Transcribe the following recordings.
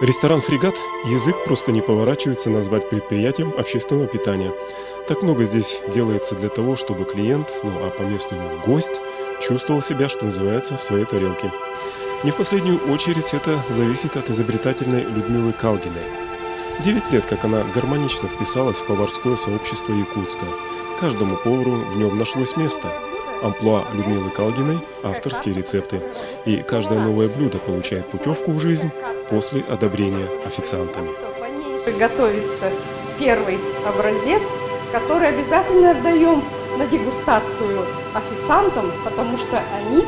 Ресторан «Фрегат» язык просто не поворачивается назвать предприятием общественного питания. Так много здесь делается для того, чтобы клиент, а по-местному гость, чувствовал себя, что называется, в своей тарелке. Не в последнюю очередь это зависит от изобретательной Людмилы Калгиной. 9 лет, как она гармонично вписалась в поварское сообщество Якутска. Каждому повару в нем нашлось место. Амплуа Людмилы Калгиной – авторские рецепты. И каждое новое блюдо получает путевку в жизнь после одобрения официантами. Готовится первый образец, который обязательно отдаем на дегустацию официантам, потому что они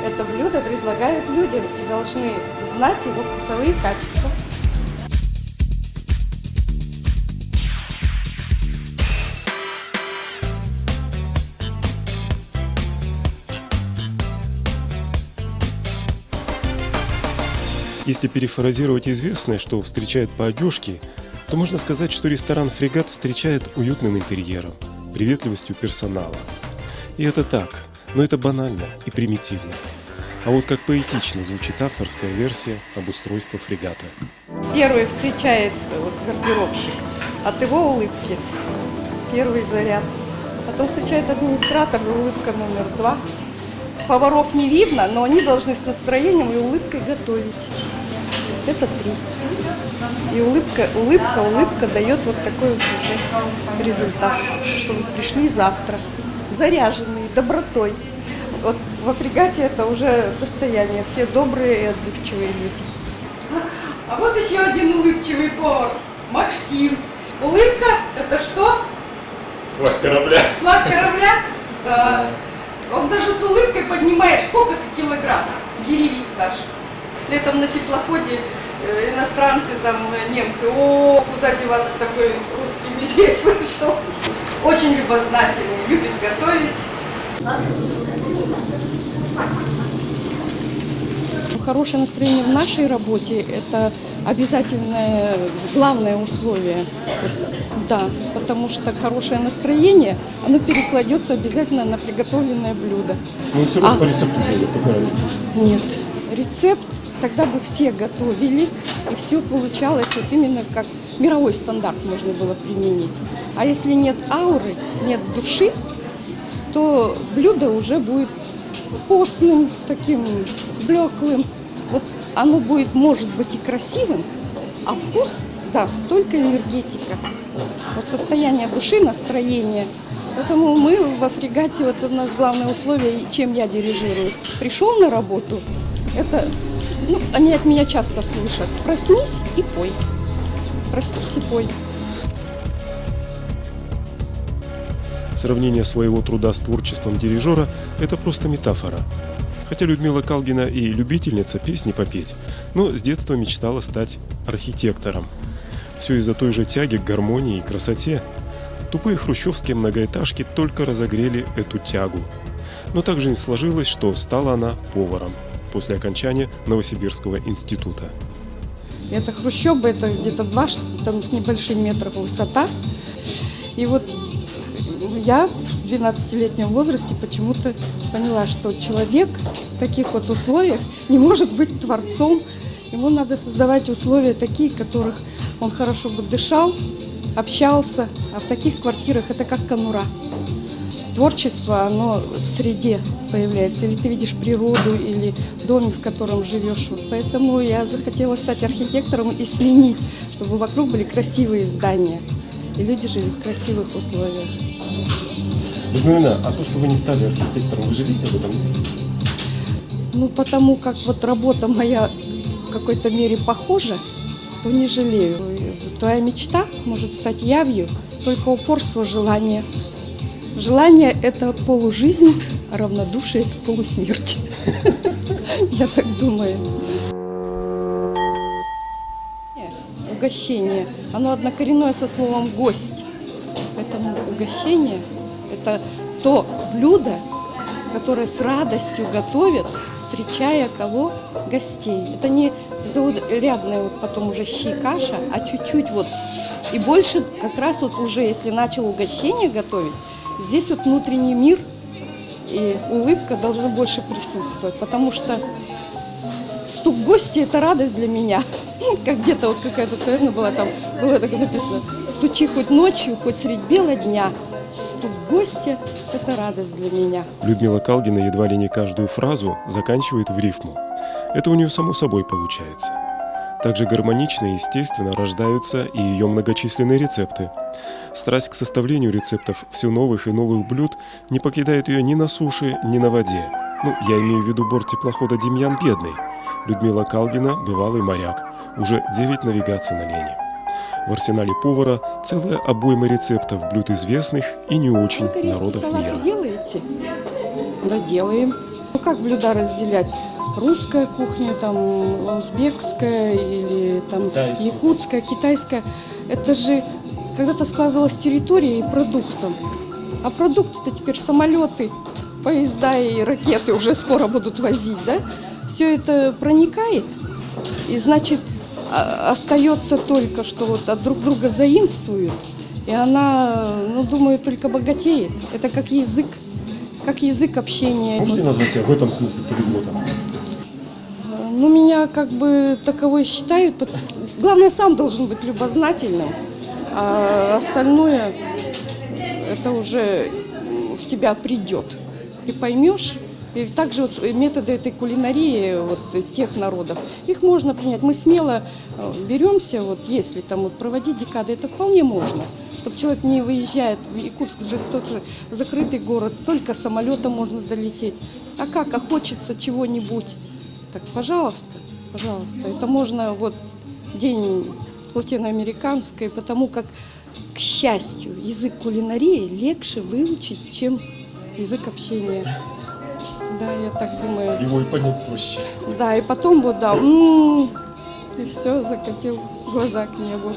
это блюдо предлагают людям и должны знать его вкусовые качества. Если перефразировать известное, что встречает по одежке, то можно сказать, что ресторан «Фрегат» встречает уютным интерьером, приветливостью персонала. И это так, но это банально и примитивно. А вот как поэтично звучит авторская версия обустройства «Фрегата». Первый встречает гардеробщик от его улыбки, первый заряд. Потом встречает администратор, улыбка номер 2. Поваров не видно, но они должны с настроением и улыбкой готовить. Это 3. И улыбка дает вот такой вот результат, что вы пришли завтра, заряженные, добротой. Вот во «Фрегате» это уже достояние. Все добрые и отзывчивые люди. А вот еще один улыбчивый повар, Максим. Улыбка – это что? Флаг корабля. Флаг корабля? Да. Он даже с улыбкой поднимает сколько килограмм, гиревик даже. Летом на теплоходе иностранцы, немцы, куда деваться, такой русский медведь вышел. Очень любознательный, любит готовить. Хорошее настроение в нашей работе – это обязательное, главное условие. Да, потому что хорошее настроение, оно перекладется обязательно на приготовленное блюдо. Ну, все равно по рецепту делают, какая разница? Нет, рецепт тогда бы все готовили, и все получалось вот именно как мировой стандарт можно было применить. А если нет ауры, нет души, то блюдо уже будет постным, таким блеклым. Вот оно будет, может быть, и красивым, а вкус даст только энергетика. Вот состояние души, настроение. Поэтому мы во «Фрегате», вот у нас главное условие, чем я дирижирую. Пришел на работу, это, они от меня часто слышат: проснись и пой. Проснись и пой. Сравнение своего труда с творчеством дирижера – это просто метафора. Хотя Людмила Калгина и любительница песни попеть, но с детства мечтала стать архитектором. Все из-за той же тяги к гармонии и красоте. Тупые хрущевские многоэтажки только разогрели эту тягу. Но так же не сложилось, что стала она поваром после окончания Новосибирского института. Это хрущёбы, это где-то 2 с небольшим метров высота. И вот я в 12-летнем возрасте почему-то поняла, что человек в таких вот условиях не может быть творцом. Ему надо создавать условия такие, в которых он хорошо бы дышал, общался. А в таких квартирах это как конура. Творчество, оно в среде появляется. Или ты видишь природу, или в доме, в котором живешь. Вот поэтому я захотела стать архитектором и сменить, чтобы вокруг были красивые здания. И люди жили в красивых условиях. Людмила, а то, что вы не стали архитектором, вы жалеете об этом? Потому как вот работа моя в какой-то мере похожа, то не жалею. Твоя мечта может стать явью, только упорство, желание. Желание – это полужизнь, а равнодушие – это полусмерть. Я так думаю. Угощение. Оно однокоренное со словом «гость». Поэтому угощение – это то блюдо, которое с радостью готовят, встречая кого? Гостей. Это не заурядная потом уже щи, каша, а чуть-чуть вот. И больше как раз вот уже, если начал угощение готовить, здесь вот внутренний мир и улыбка должны больше присутствовать, потому что стук гости – это радость для меня. Как где-то вот какая-то, наверное, была там, было так написано: стучи хоть ночью, хоть средь бела дня. Стук гостя – это радость для меня. Людмила Калгина едва ли не каждую фразу заканчивает в рифму. Это у нее само собой получается. Также гармонично и естественно рождаются и ее многочисленные рецепты. Страсть к составлению рецептов все новых и новых блюд не покидает ее ни на суше, ни на воде. Я имею в виду борт теплохода «Демьян Бедный». Людмила Калгина – бывалый моряк. Уже 9 навигаций на Лени. В арсенале повара целая обойма рецептов блюд известных и не очень народов салаты мира. делаете? Да, делаем. Как блюда разделять? Русская кухня, там, узбекская или там якутская, китайская. Это же когда-то складывалась территория и продуктом. А продукты-то теперь самолеты, поезда и ракеты уже скоро будут возить, да? Все это проникает, и значит остается только, что вот от друг друга заимствуют, и она, думаю, только богатеет. Это как язык общения. Можете назвать себя в этом смысле полиглотом? Меня как бы таковой считают. Главное, сам должен быть любознательным, а остальное это уже в тебя придет. Ты поймешь. И также вот методы этой кулинарии вот тех народов, их можно принять. Мы смело беремся, вот если там вот проводить декады, это вполне можно. Чтобы человек не выезжает в Якутск, же тот же закрытый город, только самолетом можно долететь. А как, хочется чего-нибудь, так пожалуйста, пожалуйста. Это можно вот день латиноамериканской, потому как, к счастью, язык кулинарии легче выучить, чем язык общения. Да, я так думаю. Его и понять проще. Да, и потом и все, закатил глаза к небу.